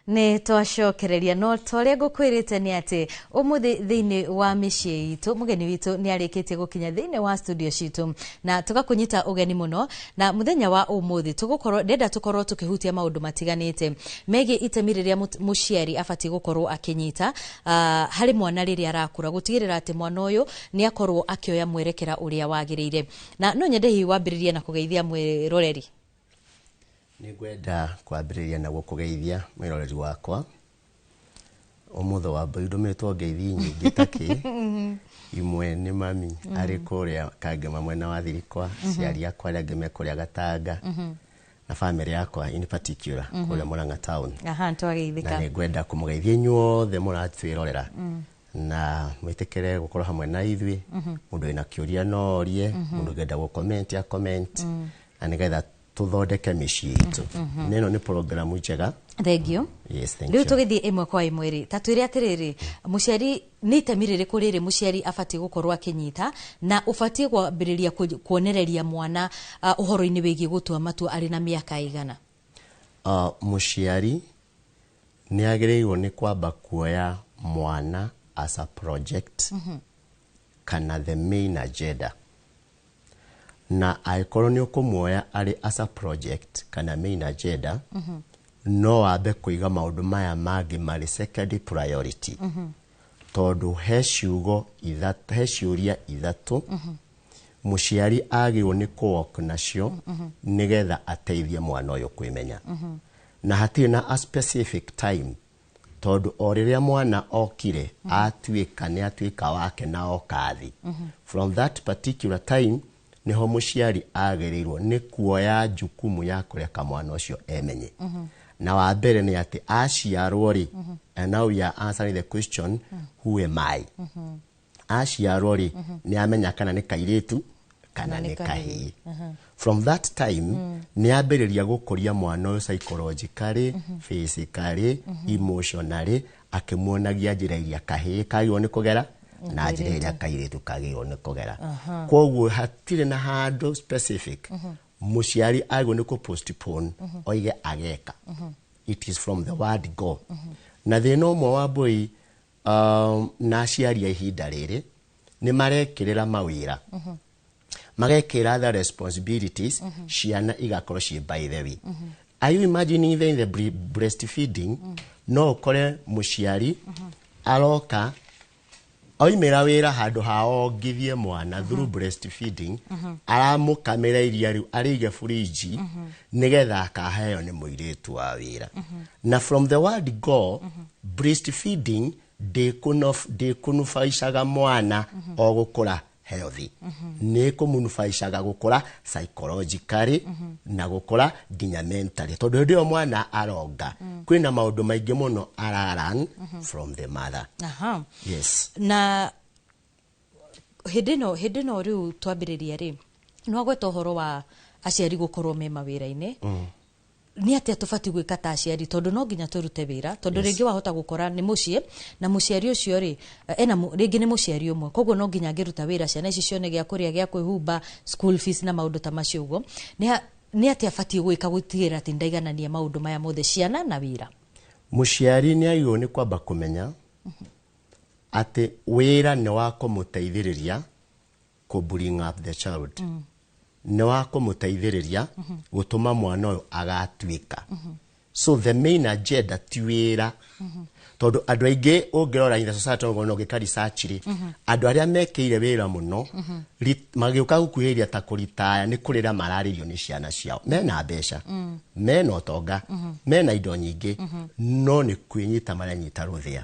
Nĩ twacokereria no tũrĩa ngũkwĩrĩte nĩ atĩ ũmũthĩ thĩinĩ wa mĩciĩ itũ mũgeni witũ nĩ arĩkĩtie gũkinya thĩinĩ wa studio citũ na tũgakũnyita ũgeni mũno na mũthenya wa ũmũthĩ tũkorwo tũkĩhutia maũndũ matiganĩte megiĩ itemi rĩrĩa mũciari abatie gũkorwo akĩnyita harĩ mwana rĩrĩa arakũra gũtigĩrĩra atĩ mwana ũyũ nĩ akorwo akĩoya mwerekera ũrĩa wagĩrĩire na no nyende hihi wambĩrĩrie na kũgeithia mwĩroreri. Nĩngwenda kwambĩrĩria na gũkũgeithia mwĩroreri wakwa ũmũthĩ wa ndũmĩtwo ngeithi nyingĩ takĩ imwe nĩ mami arĩ kũrĩa Kangema mwena wa Thirikwa ciari akwa arĩa angĩ me kũrĩa Gatanga na family yakwa in particular kũrĩa Murang'a town. Twageithĩka. Na nĩngwenda kũmũgeithia inyuothe mũratwĩrorera na mwĩtĩkĩre gũkorwo hamwe na ithuĩ mũndũ wĩna kĩũria no orie mũndũ ũngĩenda gũcomment comment na nĩgetha tuthondeke mĩciĩ itũ. Neno nĩ program njega. Thank you. Yes, thank you. Rĩu tũgĩthiĩ ĩmwe kwa ĩmwe rĩ ta twĩre atĩrĩrĩ mũciari nĩ itemi rĩrĩkũ rĩrĩ mũciari abatie gũkorwo akĩnyita na ũbatie kwambĩrĩria kuonereria mwana ũhoro-inĩ wĩgiĩ gũtua matua arĩ na mĩaka igana? Mũciari nĩ agĩrĩirwo nĩ kwamba kuoya mwana as a project kana the main agenda. Na aikorwo nĩ ũkũmuoya arĩ as a project kana main agenda no wambe kũiga maũndũ maya mangĩ marĩ secondary priority tondũ he ciũria ithatũ mũciari agĩrĩirwo nĩ kũ-work nacio nĩgetha ateithie mwana ũyũ kwĩmenya na hatirĩ na a specific time tondũ o rĩrĩa mwana okire atuĩka wake na okathi from that particular time niho mũciari agĩrĩirwo nĩ kuoya jukumu ya kũreka mwana ũcio emenye. Na wa mbere nĩ atĩ aciarwo rĩ and now we are answering the question who am I? Aciarwo rĩ nĩ amenya kana nĩ kairĩtu kana nĩ kahĩĩ. From that time nĩ ambĩrĩria gũkũria mwana ũyũ psychologically, physically, emotionally akĩmuonagia njĩra iria kahĩĩ kagĩrĩirwo nĩ kũgera na njĩra iria kairĩtu kagĩrĩirwo nĩ kũgera. Koguo hatirĩ na handũ specific mũciari agĩrĩirwo nĩ postpone oige ageka. It is from the word go. Na thĩna ũmwe wa mbũi na aciari a ihinda rĩrĩ nĩ marekĩrĩra mawĩra magekĩra the responsibilities ciana igakorwo ciĩ by the way. Are you imagining the breastfeeding? No ũkore mũciari aroka oimĩra wĩra handũ ha ongithie mwana through breastfeeding aramũkamĩra iria rĩu arĩige fridge nĩgetha akaheo nĩ mũirĩtu wa wĩra. Na from the word go breastfeeding ndĩkũnufaicaga mwana o gũkũra healthy nĩ kũmunufaicaga gũkũra psychologically na gũkũra nginya mentally tondũ hĩndĩ ĩyo mwana aronga kwĩna maũndũ maingĩ mũno araran from the mother. Yes. Na hĩndĩ ĩno rĩu twambĩrĩria rĩ no gweta ũhoro wa aciari gũkorwo me mawĩra-inĩ nĩ atĩa tũbatie gwĩka ta aciari tondũ no nginya tũrute wĩra tondũ rĩngĩ wahota gũkora nĩ mũciĩ na mũciari ũcio rĩ rĩngĩ nĩ mũciari ũmwe koguo no nginya angĩruta wĩra ciana ici cione gĩa kũrĩa gĩa kwĩhumba school fees na maũndũ ta macio ũguo nĩ atĩa abatie gwĩka gũtigĩrĩra atĩ ndaiganania maũndũ maya mothe ciana na wĩra? Mũciari nĩ agĩrĩirwo nĩ kwamba kũmenya atĩ wĩra nĩ wa kũmũteithĩrĩria kũ bring up the child nĩ wa kũmũteithĩrĩria gũtũma mwana ũyũ agatuĩka. So the main agenda ti wĩra tondũ andũ aingĩ ũngĩrora in the society no gĩka research rĩ andũ arĩa mekĩire wĩra mũno magĩũka gũkuhĩrĩria ta kũritaya nĩ kũrĩra mararĩrio nĩ ciana ciao mena mbeca mena ũtonga mena indo nyingĩ no nĩ kwĩnyita maranyita rũthĩa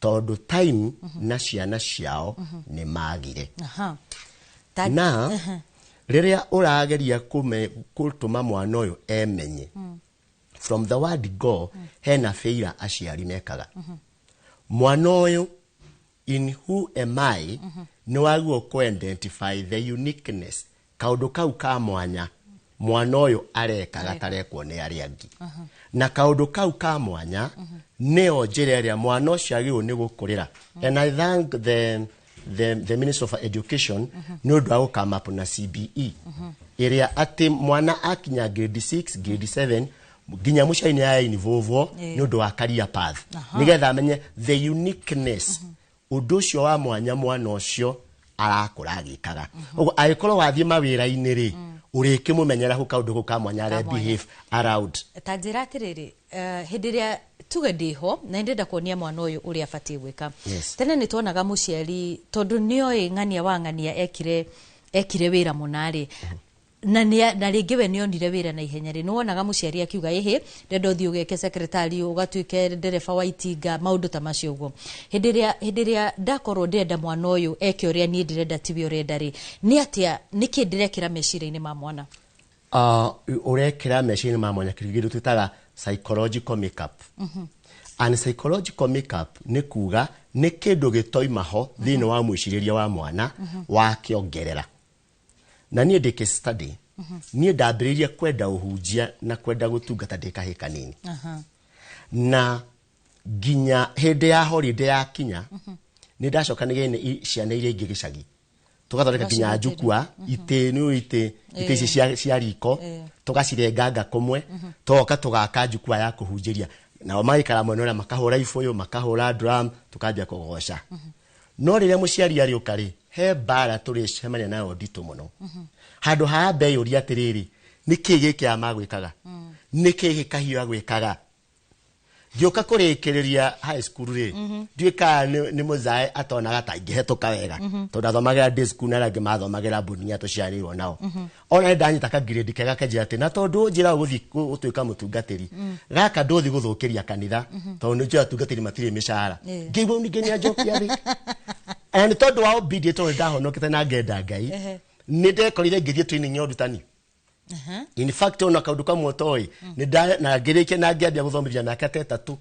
tondũ time na ciana ciao nĩ magire. Na rĩrĩa ũrageria gũtũma mwana ũyũ emenye from the word go hena failure aciari mekaga. Mwana ũyũ in who am I nĩ wagwo ku-identify the uniqueness kaũndũ kau ka mwanya mwana ũyũ areka gatarekwo nĩ arĩa angĩ na kaũndũ kau ka mwanya nĩyo njĩra ĩrĩa mwana ũcio agĩrĩirwo nĩ gũkũrĩra. And I thank the Minister of Education nĩ ũndũ wa gũkama na CBE ĩrĩa atĩ mwana akinya grade 6 grade 7 ginya mucaini ya involve ni undu wa career path nigetha amenye the uniqueness undu ucio wa mwanya mwana ucio arakura agikaga ugo agikoro wathie mawira-ini ri uriki mumenyera ku kaundu ku ka mwanya re behave around tanjira atiriri hindiria tuge ndiho na ndenda kuonia mwana uyu uri afatie gwika tene ni tuonaga muciari tondu nioi ng'ania wa ng'ania ekire wira munari na ringi we nionire wira na ihenya ri nuonaga muciari akiuga ehe ndendo thio geke secretary ugatuike ndereba wa itinga maundu ta macio ugo hindiria ndakorwo ndenda mwana uyu eke uria ni ndirenda tibi urenda ri ni atia niki ndirekira mecira-ini ma mwana urekira mecira-ini ma mwana kirigiru tutaga psychological makeup and psychological makeup ni kuga ni kindu gitoima ho thini wa mwiciriria wa mwana wa kiongerera na nie ndike study nie ndambiriria kwenda uhunjia na kwenda gutungata ndikahe kanini na ginya hindi ya holiday ya kinya ni ndacokanire ni ciana iria ingi gicagi tugathondeka ginya njukua ite cia riko tugacirenganga kumwe toka tugaka njukua ya kuhunjiria nao maikara mwena uria makahura ifoyo makahura drum tukambia kugoca no riria muciari ari ukari he bara turi cemania nayo ndito muno handu ha be yuri atiriri niki giki amagwikaga niki gikahio agwikaga gioka kurikiriria high school ri duika ni muzae atonaga taingihetoka wega tondu athomagira day school na rangi mathomagira bunia tuciarirwo nao ona ndanyita ka grade kega kenjira ati na tondu njira guthi utuika mutungatiri gaka nduthi guthukiria kanitha tondu njira tungatiri matiri mishara ngibo nginya njokia ri and tondu wa obedient tondu ndahonokete na ngenda Ngai ni ndekorire ngithie training ya ndutani in fact ona kaundu kamwe toi ni na ngirike na ngiambia guthomithia na kateta tu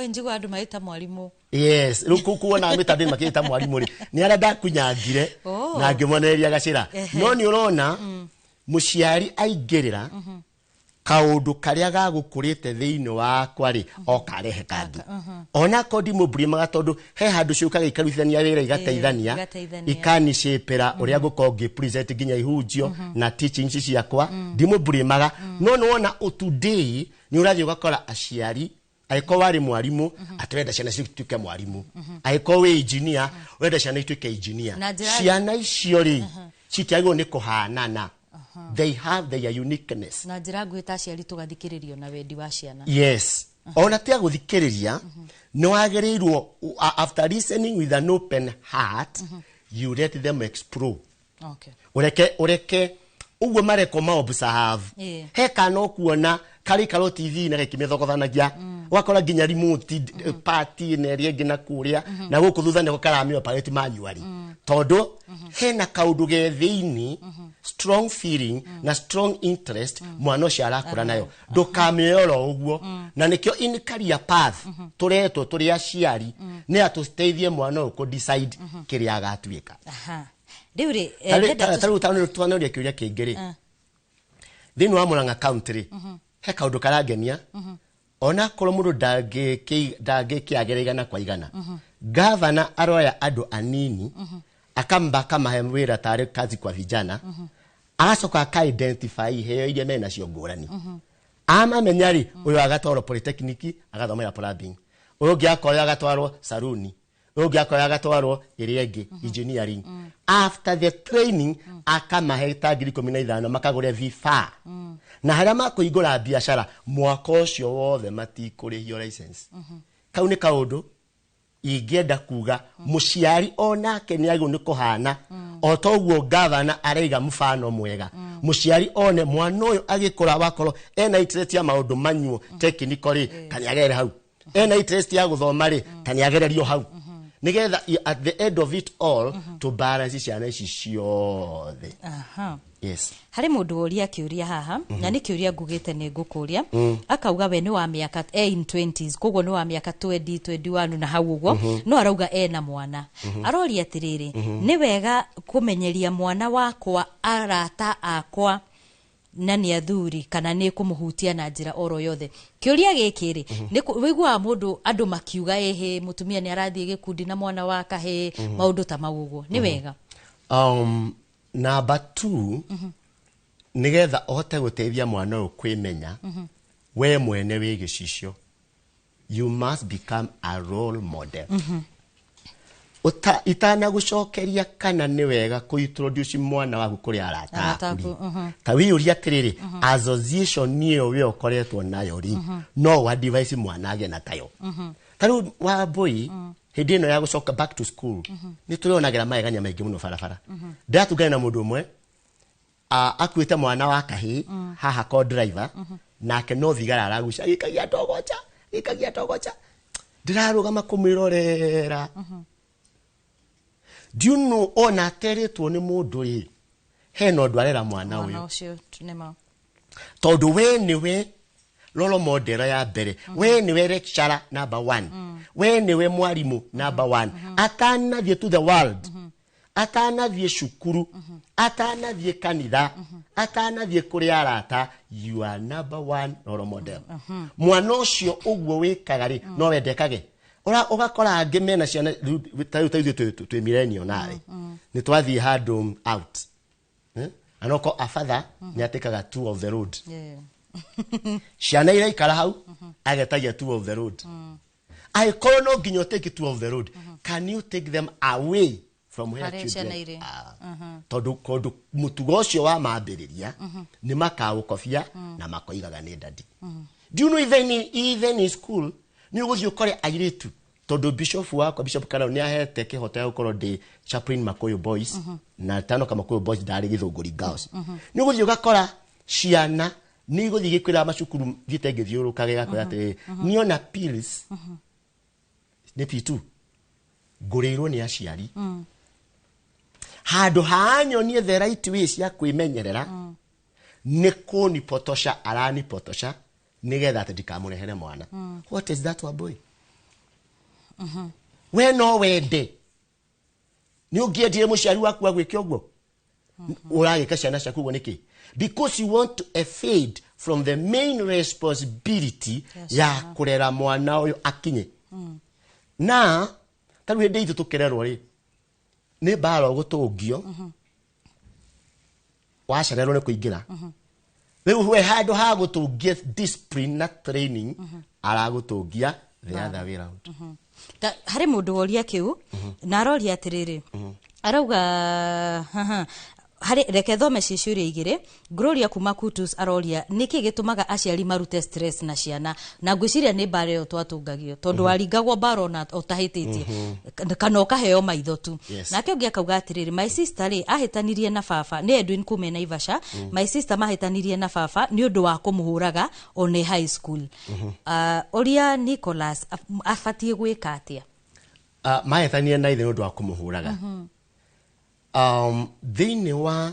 njigo andu maita mwalimu yes ruku kuona mitandini makita mwalimu ri ni ara ndakunyangire na ngimoneria gacira no ni urona muciari aingirira kaundu karia gagukurite thiini wakwa ri okarehe kangi ona kodi muburi magatondu he handu ciukaga ikaruithania wira igateithania ikani shepera uria gukongi present ginya ihunjio na teachings ciakwa ndimuburi maga no wona today ni urathio gakora aciari aiko wari mwarimu atrenda ciana cituke mwarimu aiko we engineer wenda ciana ituke engineer ciana icio ri citiagwo ni kuhanana they have their uniqueness na njira gwita ciari tugathikiririo na wendi wa ciana yes ona tia guthikiriria no wagereirwo after listening with an open heart you let them explore ureke uguo mareko maobserve he kana kuona kari karo TV na gekimethogothanagĩa wakora ginya remote party na ringi na kuria na guku thutha ne karamio party manually tondu hena kaundu ge thiini strong feeling na strong interest mwana ucio arakura nayo ndukameyoro uguo na nikio in career path turetwo turi aciari ni atusteithie mwana uko decide kiria agatuika ndiuri taru twanori kiuria kingiri thini wa Murang'a county he kaundu karagenia ona korwo mundu ndage kiagerigana kwa igana governor aroya andu anini akamba kama wira tare kazi kwa vijana agacoka aka identify heo iria mena cio ngurani ama menyari uyu agatwaro polytechnic agathomera plumbing uyu ngiakoya agatwaro saruni uyu ngiakoya agatwaro iria ingi engineering after the training akamahe tagiri 15 makagure vifaa na haria makuigura biashara mwaka ucio wothe matikurihio license kau ni kaundu ingenda kuga muciari onake ni agu ni kuhana o toguo governor areiga mfano mwega muciari one mwana uyu agikura wakoro ena interest ya maundu manyu technically kaniagere hau ena interest ya guthoma ri kaniagererio hau nigetha at the end of it all to balance ciana ici ciothe yes hari mundu uria kiuria haha na ni kiuria ngugite ni ngukuria akauga we ni wa miaka in 20s koguo ni wa miaka 20 21 na hau uguo no arauga ena mwana aroria atiriri ni wega kumenyeria mwana wakwa arata akwa na ni athuri kana ni kumuhutia na njira oro yothe kiuria gikiri ni wigua mundu andu makiuga ehe mutumia ni arathie gikundi na mwana wa kahe maundu ta magugo ni wega number 2 nigetha ohote guteithia mwana uyu kwimenya we mwene wĩ gĩcicio, you must become a role model. Itana gucokeria kana ni wega ku introduce mwana waku kuri arata ta wi uria tiriri association niyo we okoretwo nayo ri no wa device mwana age na tayo taru wa boy hindi no ya gucoka back to school ni turionagira maeganya maingi muno barabara ndatugana na mundu umwe akuite mwana wa kahi haha ko driver nake no thigara araguca gikagia togocha ndirarugama kumirorera. Do you know ona teretwo ni mundu ri heno ndwarera mwana uyu tondu we niwe role model ya mbere we niwe lecturer number 1 we niwe mwarimu number 1 atanathie to the world atanathie cukuru atanathie kanitha atanathie kuri arata you are number 1 role model. Mwana ucio uguo wikaga ri no wendekage ugakora angi mena ciana twi millennial nae ni twathie handu out anoko a father ni atekaga 2 of the road ciana ira ikara hau agetagia 2 of the road I call no nginyo take 2 of the road. Can you take them away from where children are? Tondu mutugo ucio wa mambiriria ni makawukofia na makoigaga ni dadi. Do you know even in school ni uguthio kore airitu tondu bishop wako Bishop Karau ni ahete kihota ukoro de chaplain Makoyo boys na tano kama Makoyo boys ndari githunguri girls ni uguthio gakora ciana ni guthii gikwira macukuru gitengithiurukage gakora ati ni ona pills ni pitu ngurirwo ni aciari handu hanyo ni the right ways ya kwimenyerera ni kuni potosha arani potosha nigetha ati ndikamurehere mwana. What is that wa boy? We no wende ni ugiendire muciari waku agwike ogwo uragika ciana ciaku go niki because you want to evade from the main responsibility ya kurera mwana uyu akinye na taru hende itu tukererwo ri ni baro gutungio wacererwo ni kuingira riu we handu ha gutungia discipline na training aragutungia the other way around. Hari mundu woria kiu na aroria atiriri arauga hari reke thome ciuria igire Gloria kuma Kutus aroria niki gitumaga aciari marute stress na ciana na ngwiciria ni bare yo twatungagio tondu aringagwo baro na otahititie kana okaheo maitho tu nake ungi akauga atiriri my sister ri ahitanirie na baba ni Edwin kume na Ivasha my sister mahitanirie na baba ni undu wa kumuhuraga on high school oria Nicholas afatie gwika atia mahitanirie na ithe undu wa kumuhuraga thini wa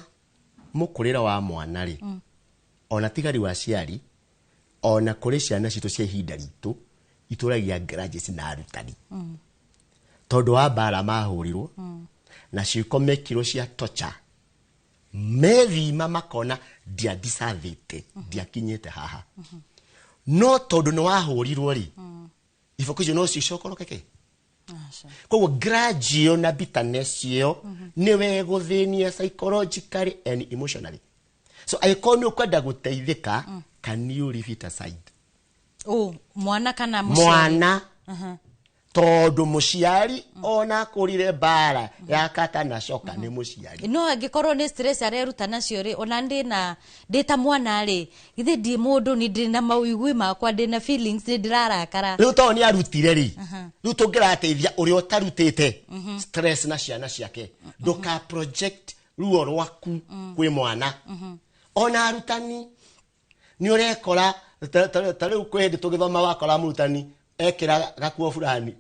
mukurira wa mwana ri ona tigari wa ciari ona kuri ciana citu cia ihinda ritu ituragia grudges na arutani tondu wa bara mahurirwo na cikomekirwo cia torture methima makona dia disavete dia kinyete haha no tondu no wahurirwo ri ifokujo no cicokorokeke kwa grudge na bitterness yo niwe guthinia psychologically and emotionally. So I call you kwenda guteithika can you leave it aside? Mwana kana muciari mwana tondu muciari ona kurire bara ya kata na shoka ni muciari no angikorwo ni stress areruta nacio ri ona ndina ndita mwana ri githi ndi mundu ni ndina mawigwi makwa ndina feelings ndirarakara riu to ni arutire ri riu tungirateithia uri otarutite stress na ciana ciake nduka project ruo rwaku kwi mwana ona arutani ni urekora tariu kwende tugithoma wakora murutani ekira gakuo fulani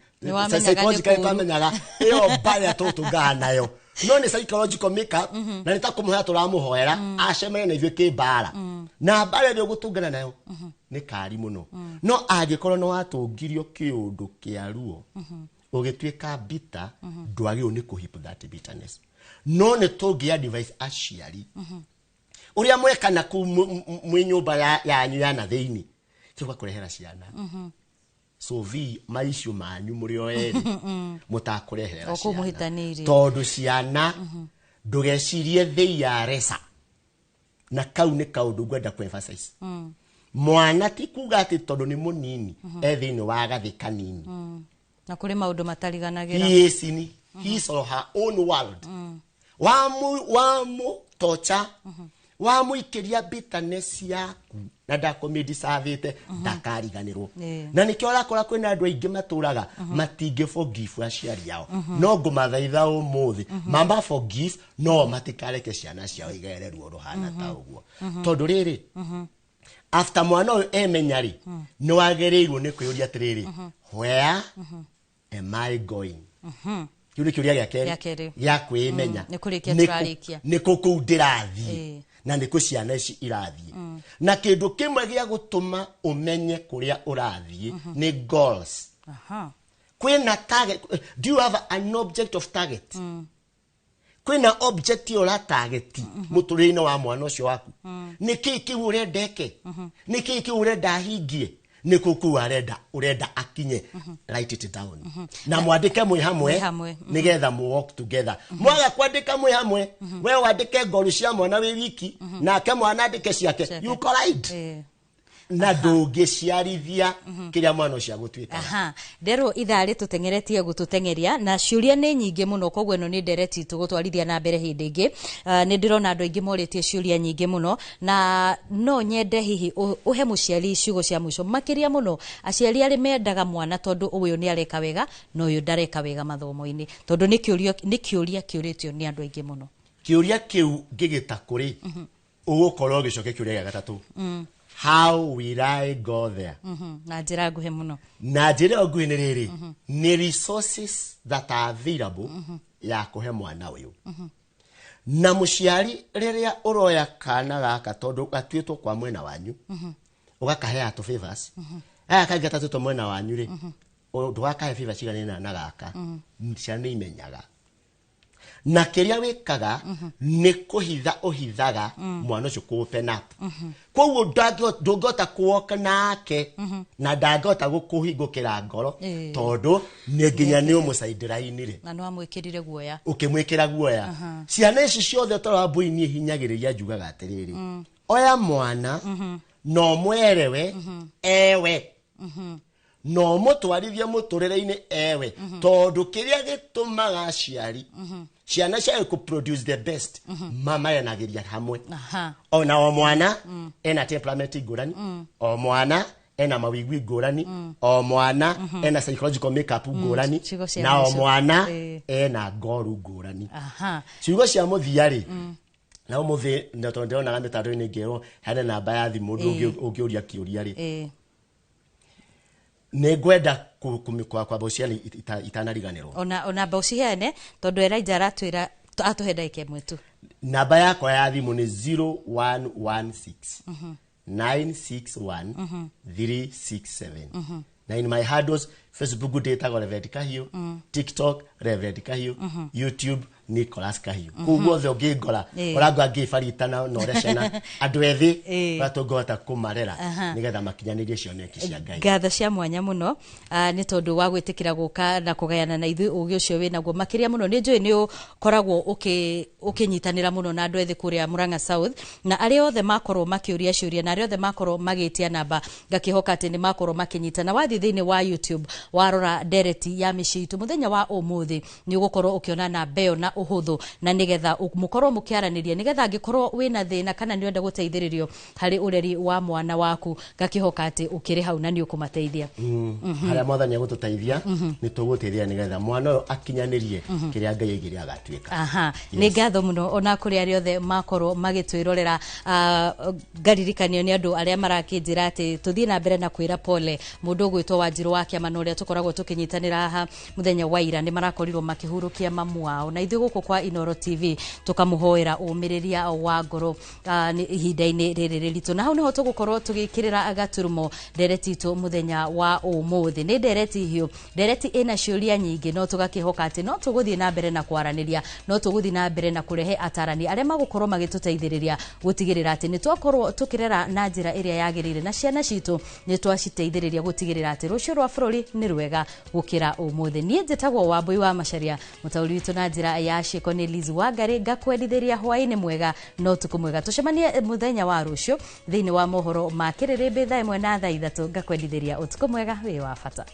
psychological kamenyaga iyo baya tutungana nayo no ni psychological makeup na nitakumhoya turamuhoera acemere na ithwe kibara na bare ri gutungana nayo ni kari muno no angikorwo no watungirio kiundu kia ruo ugitwika bitter ndwagio ni kuhip that bitterness no ni tungia device aciari uria mwekana ku mwinyumba yanyu ya na theini kigwa kurehera ciana so vi maisho manyu muri oeri mutakurehera ciana tondu ciana ndugecirie they are resa na kau ni kaundu gwenda ku emphasize mwana ti kuga ati tondu ni munini ethini wa gathi kanini na kuri maundu matariganagira his or her own world wamu tocha wamu ikiria bitterness yaku na ndakomedi savite ndakariganirwo na nikyo rakora kwina andu aingi maturaga matinge forgive aciari yao no ngumathaitha umuthi mamba forgive no matikareke ciana ciao igererwo ruhana ta uguo tondu riri after mwana uyu emenyari no wagereirwo ni kwiyuria atiriri where am I going yuri kiuria giake ya kwimenya niko kuu ndirathie na niko ciana ici irathie na kindu kimwe gia gutuma umenye kuria urathie ni goals kwina target. Do you have an object of target? Kwina object ora target muturine wa mwana ucio waku niki kiure ndeke niki kiure ndahingie niko ku urenda akinye. Write it down na mwandike mwe hamwe nigetha mu walk together. Mwaga kwandika mwe hamwe we wandike goal cia mwana wi wiki na ke mwana andike ciake you collide na ndungiciarithia kiria mwana ucio gutwika. Ndero ithari tutengeretie gututengeria na ciuria ni nyingi muno kogwe no ni ndereti tugutwarithia na mbere hindi ingi. Ni ndirona andu aingi moritie ciuria nyingi muno na no nyende hihi uhe muciari ciugo cia mwisho makiria muno aciari ari mendaga mwana tondu uyu ni areka wega no uyu ndareka wega mathomo-ini tondu ni kiuria kiuritio ni andu aingi muno. Kiuria kiu gigita kuri ugukorwo gicoke kiuria gia gatatu. How will I go there? Na njira nguhe muno. Na njira nguhe ni riri ni resources that are available ya kuhe mwana uyu. Na muciari riria uroya kana gaka tondu gatwitwo kwa mwena wanyu ugakahe atu favors aya kaga tatu mwena wanyu ri ndugakahe favors cigana na gaka ciana ni imenyaga na kiria wikaga ni kuhitha uhithaga mwana ucio ku open up koguo ndangota kuoka nake na ndangota gukuhingukira ngoro tondu ni nginya ni umusaidira inire na no amwikirire guoya ukimwikira guoya ciana ici ciothe tora mbuini hinyagiriria njugaga atiriri oya mwana no mwerewe ewe no mutwarithia muturire-ini ewe tondu kiria gitumaga aciari ciana cia ku produce the best mama yanagiria hamwe ona o mwana ena temperament ngurani o mwana ena mawigwi ngurani o mwana ena psychological makeup ngurani na o mwana ena ngoru ngurani ciugo cia muthiari na umuthi ndotonde ona gamitaro-ini ngero hane namba ya thimu ungiuria kiuria ri negwenda kumikwa kwa bociani itanariganirwo ona bociane tondu Elijah aratwira atuhenda ikemwe tu. Namba yakwa ya thimu ni 0116 961 367 na in my handles Facebook data go Reverend Kahio, TikTok Reverend Kahio, YouTube Nicholas Kahio. Kuguo the ogigora oragwa gifaritana no recena andu ethi batongota kumarera nigetha makinyanirie cioneki cia Ngai. Ngatho cia mwanya muno ni tondu wa gwitikira guka na kugayana na ithu ugi ucio winaguo makiria muno ni njui ni ukoragwo ukinyitanira muno na andu ethi kuria Murang'a South na ari othe makorwo makiuria ciuria na ari othe makorwo magitia namba ngakihoka ati ni makorwo makinyitana wathi thiini wa YouTube warora ndereti ya mishitu muthenya wa umuthi ni ugukorwo ukiona na beo na uhuthu na nigetha mukorwo mukiaraniria nigetha angikorwo wina thina kana ni wenda guteithiririo hari ureri wa mwana waku ngakihoka ati ukiri hau na ni ukumateithia haria mwathani agututeithia ni tuguteithia nigetha mwana uyu akinyanirie kiria Ngai aigire agatwika. Ni ngatho muno ona kuri ari othe makorwo magitwirorera garirikanio ni andu aria marakinjira ati tuthie na mbere na kwira pole mundu gwitwo Wanjiru wa kiama no ria tukoragwo tukinyitanira aha muthenya wa ira ni marakorirwo makihurukia mamu wao na ithuĩ guku kwa Inoro TV tukamuhoera umiriria wa ngoro ihinda-ini riri riritu na hau niho tugukorwo tugikirira agaturumo ndereti itu muthenya wa umuthi ni ndereti hiu ndereti ina ciuria nyingi no tugakihoka ati no tuguthie na mbere na kwaraniria no tuguthie na mbere na kurehe atarani aria magukorwo magituteithiriria gutigirira ati ni twakorwo tukirera na njira iria yagirire na ciana citu ni twaciteithiriria gutigirira ati rucio rwa bururi nĩ rwega gũkĩra ũmũthĩ. Niĩ njĩtagwo Wambui wa Macharia, mũtaũri witũ na njĩra ya ciĩko nĩ Liz Wangari, ngakwendithĩria hwaĩ-inĩ mwega no ũtukũ mwega. Tũcemanie mũthenya wa rũciũ thĩinĩ wa mohoro ma Kĩrĩrĩmbĩ thaa 1 na thaa 3, ngakwendithĩria ũtukũ mwega wĩ wa bata.